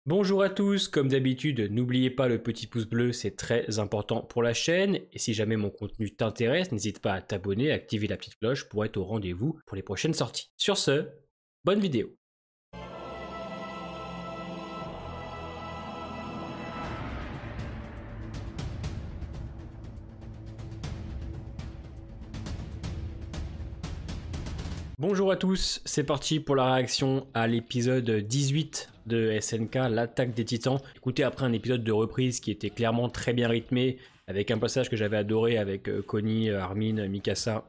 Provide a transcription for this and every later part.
Bonjour à tous, comme d'habitude, n'oubliez pas le petit pouce bleu, c'est très important pour la chaîne. Et si jamais mon contenu t'intéresse, n'hésite pas à t'abonner, à activer la petite cloche pour être au rendez-vous pour les prochaines sorties. Sur ce, bonne vidéo. Bonjour à tous, c'est parti pour la réaction à l'épisode 18 de SNK, l'attaque des titans. Écoutez, après un épisode de reprise qui était clairement très bien rythmé, avec un passage que j'avais adoré avec Connie, Armin, Mikasa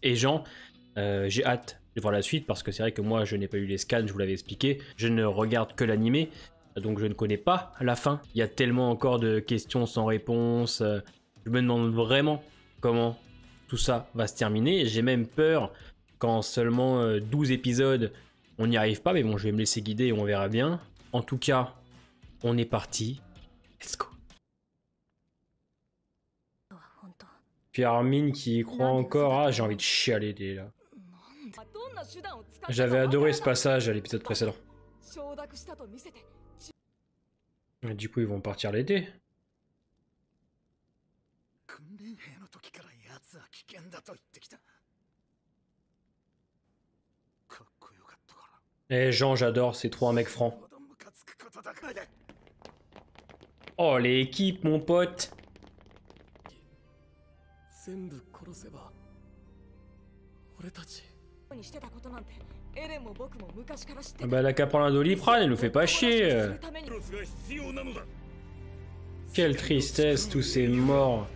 et Jean, j'ai hâte de voir la suite parce que c'est vrai que moi je n'ai pas eu les scans, je vous l'avais expliqué, je ne regarde que l'animé, donc je ne connais pas la fin. Il y a tellement encore de questions sans réponse, je me demande vraiment comment tout ça va se terminer, j'ai même peur qu'en seulement 12 épisodes on n'y arrive pas, mais bon je vais me laisser guider et on verra bien. En tout cas, on est parti, let's go. Puis Armin qui y croit encore, ah j'ai envie de chialer dès là. J'avais adoré ce passage à l'épisode précédent. Et du coup ils vont partir l'aider. Eh Jean, j'adore, c'est trop un mec franc. Oh l'équipe mon pote. Ah bah elle a qu'à prendre un Doliprane, elle nous fait pas chier. Quelle tristesse, tous ces morts.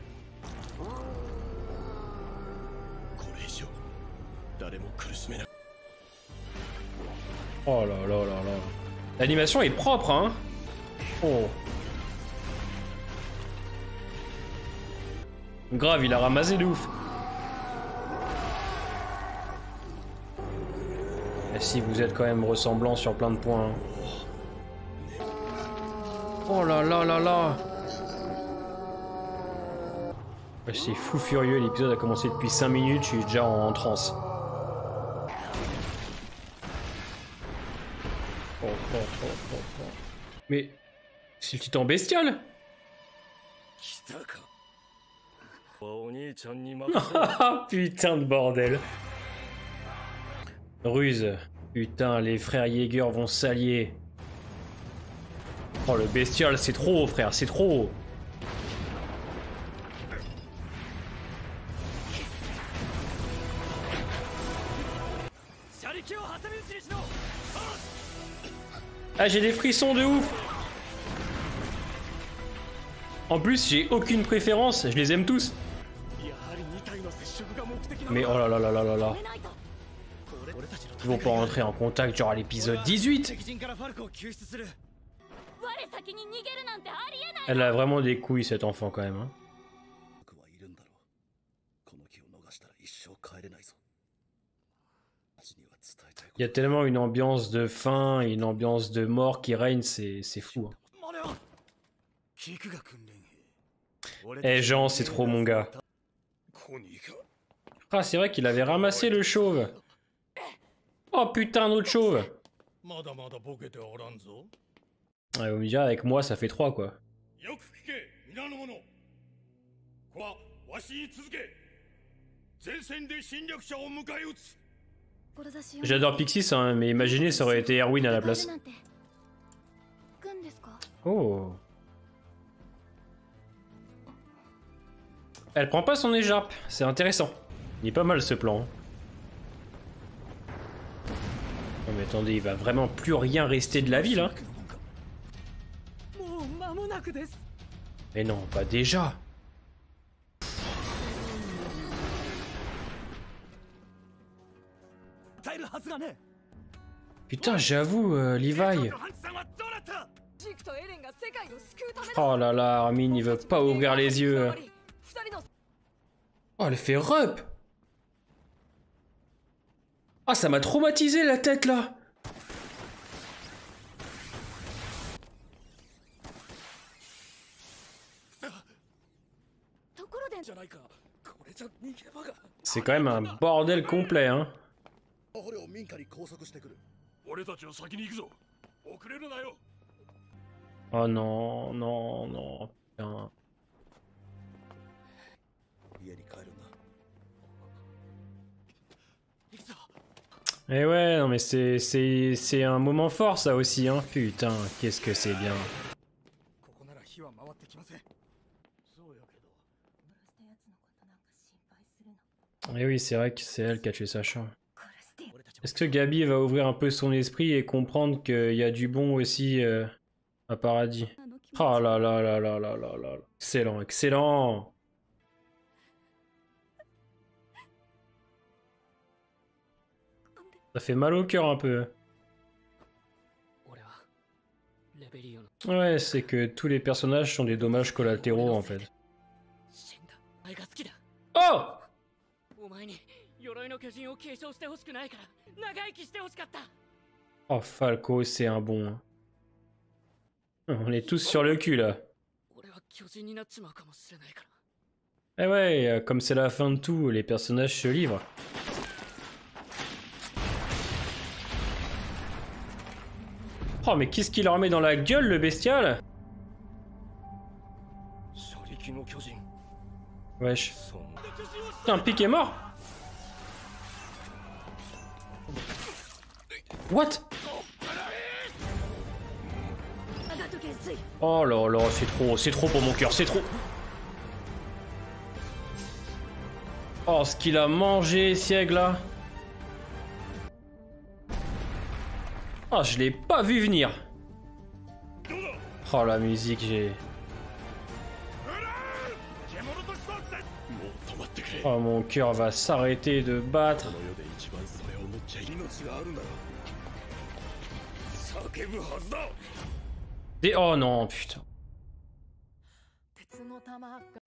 Oh là là là là. L'animation est propre, hein. Oh. Grave, il a ramassé de ouf. Et si vous êtes quand même ressemblants sur plein de points. Oh là là là là. C'est fou furieux, l'épisode a commencé depuis 5 minutes, je suis déjà en transe. Mais c'est le titan bestial. Putain de bordel. Ruse. Putain, les frères Jaeger vont s'allier. Oh le bestial, c'est trop frère, c'est trop. Ah j'ai des frissons de ouf. En plus j'ai aucune préférence, je les aime tous. Mais oh là là là là là là. Ils vont pas rentrer en contact genre à l'épisode 18. Elle a vraiment des couilles cette enfant quand même hein. Il y a tellement une ambiance de faim et une ambiance de mort qui règne, c'est fou. Hein. Eh Jean, c'est trop mon gars. Ah, c'est vrai qu'il avait ramassé le chauve. Oh putain, un autre chauve. Ouais, vous me direz, avec moi, ça fait 3 quoi. J'adore Pixis, hein, mais imaginez, ça aurait été Erwin à la place. Oh. Elle prend pas son écharpe, c'est intéressant. Il est pas mal ce plan. Non mais attendez, il va vraiment plus rien rester de la ville, hein. Mais non, pas déjà. Putain, j'avoue, Levi. Oh là là, Armin, il veut pas ouvrir les yeux. Oh, elle fait rep. Ah, ça m'a traumatisé la tête là. C'est quand même un bordel complet, hein. Oh non, non, non, putain. Eh ouais, non mais c'est un moment fort ça aussi, hein. Putain, qu'est-ce que c'est bien. Eh oui, c'est vrai que c'est elle qui a tué Sacha. Est-ce que Gabi va ouvrir un peu son esprit et comprendre qu'il y a du bon aussi à Paradis? Oh là là là là là là là. Excellent, excellent. Ça fait mal au cœur un peu. Ouais, c'est que tous les personnages sont des dommages collatéraux en fait. Oh! Oh, Falco, c'est un bon. Hein. On est tous sur le cul là. Eh ouais, comme c'est la fin de tout, les personnages se livrent. Oh, mais qu'est-ce qu'il leur met dans la gueule, le bestial? Wesh. Putain, Pic est mort? What? Oh là là, c'est trop pour mon cœur, c'est trop. Oh, ce qu'il a mangé, Sieg, là. Oh, je l'ai pas vu venir. Oh, la musique, j'ai... Oh, mon cœur va s'arrêter de battre. Oh non, putain.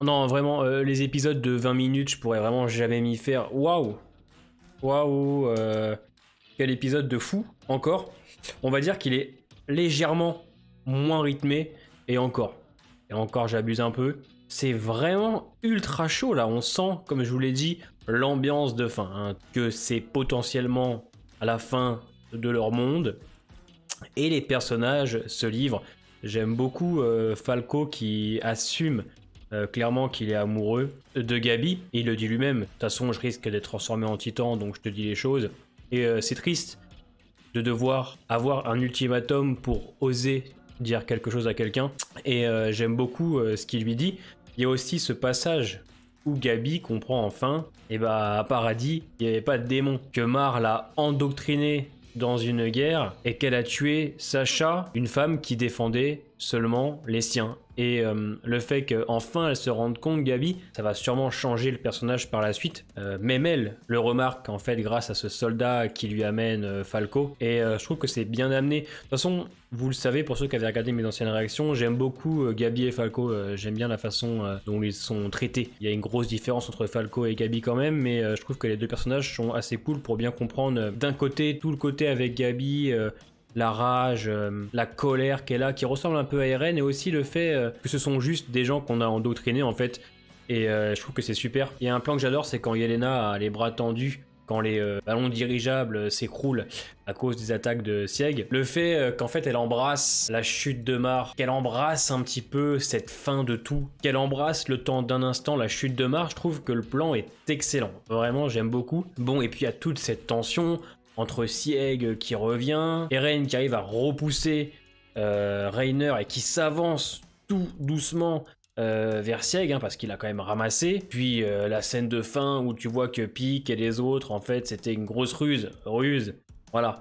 Non, vraiment, les épisodes de 20 minutes, je pourrais vraiment jamais m'y faire. Waouh. Waouh. Quel épisode de fou, encore. On va dire qu'il est légèrement moins rythmé, et encore j'abuse un peu. C'est vraiment ultra chaud là, on sent, comme je vous l'ai dit, l'ambiance de fin, hein, que c'est potentiellement à la fin de leur monde, et les personnages se livrent. J'aime beaucoup Falco qui assume clairement qu'il est amoureux de Gabi, et il le dit lui-même, de toute façon je risque d'être transformé en titan, donc je te dis les choses, et c'est triste de devoir avoir un ultimatum pour oser dire quelque chose à quelqu'un, et j'aime beaucoup ce qu'il lui dit. Il y a aussi ce passage où Gabi comprend enfin, et bah à Paradis, il n'y avait pas de démon, que Mar l'a endoctriné dans une guerre et qu'elle a tué Sacha, une femme qui défendait seulement les siens. Et le fait qu'enfin elle se rende compte, Gabi, ça va sûrement changer le personnage par la suite. Même elle le remarque en fait grâce à ce soldat qui lui amène Falco. Et je trouve que c'est bien amené. De toute façon, vous le savez, pour ceux qui avaient regardé mes anciennes réactions, j'aime beaucoup Gabi et Falco. J'aime bien la façon dont ils sont traités. Il y a une grosse différence entre Falco et Gabi quand même, mais je trouve que les deux personnages sont assez cool pour bien comprendre d'un côté, tout le côté avec Gabi, la rage, la colère qu'elle a, qui ressemble un peu à Eren, et aussi le fait que ce sont juste des gens qu'on a endoctrinés en fait. Et je trouve que c'est super. Il y a un plan que j'adore, c'est quand Yelena a les bras tendus, quand les ballons dirigeables s'écroulent à cause des attaques de Sieg. Le fait qu'en fait elle embrasse la chute de Mar, qu'elle embrasse un petit peu cette fin de tout, qu'elle embrasse le temps d'un instant la chute de Mar, je trouve que le plan est excellent. Vraiment, j'aime beaucoup. Bon, et puis il y a toute cette tension entre Sieg qui revient, Eren qui arrive à repousser Reiner et qui s'avance tout doucement vers Sieg, hein, parce qu'il a quand même ramassé. Puis la scène de fin où tu vois que Pic et les autres, en fait, c'était une grosse ruse. Voilà.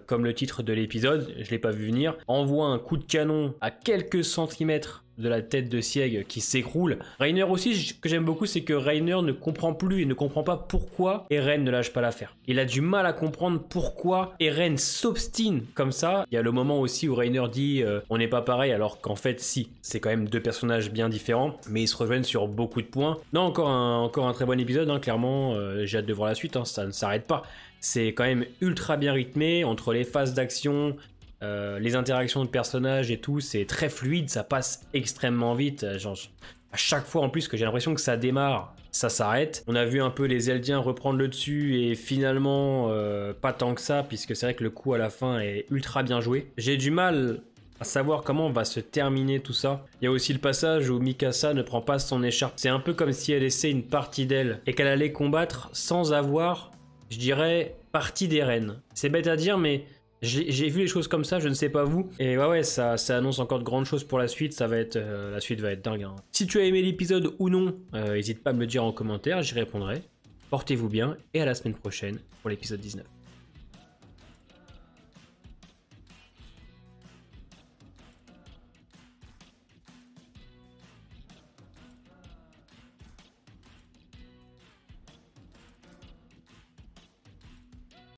Comme le titre de l'épisode, je l'ai pas vu venir, envoie un coup de canon à quelques centimètres de la tête de Sieg qui s'écroule. Reiner aussi, ce que j'aime beaucoup, c'est que Reiner ne comprend plus et ne comprend pas pourquoi Eren ne lâche pas l'affaire. Il a du mal à comprendre pourquoi Eren s'obstine comme ça. Il y a le moment aussi où Reiner dit on n'est pas pareil, alors qu'en fait si, c'est quand même deux personnages bien différents, mais ils se rejoignent sur beaucoup de points. Non, encore un très bon épisode, hein, clairement, j'ai hâte de voir la suite, hein, ça ne s'arrête pas. C'est quand même ultra bien rythmé, entre les phases d'action, les interactions de personnages et tout, c'est très fluide, ça passe extrêmement vite. Genre, à chaque fois en plus que j'ai l'impression que ça démarre, ça s'arrête. On a vu un peu les Eldiens reprendre le dessus et finalement pas tant que ça, puisque c'est vrai que le coup à la fin est ultra bien joué. J'ai du mal à savoir comment va se terminer tout ça. Il y a aussi le passage où Mikasa ne prend pas son écharpe. C'est un peu comme si elle laissait une partie d'elle et qu'elle allait combattre sans avoir, je dirais, partie des rênes. C'est bête à dire, mais j'ai vu les choses comme ça, je ne sais pas vous. Et ouais, ça annonce encore de grandes choses pour la suite. Ça va être, la suite va être dingue, hein. Si tu as aimé l'épisode ou non, n'hésite pas à me le dire en commentaire, j'y répondrai. Portez-vous bien et à la semaine prochaine pour l'épisode 19.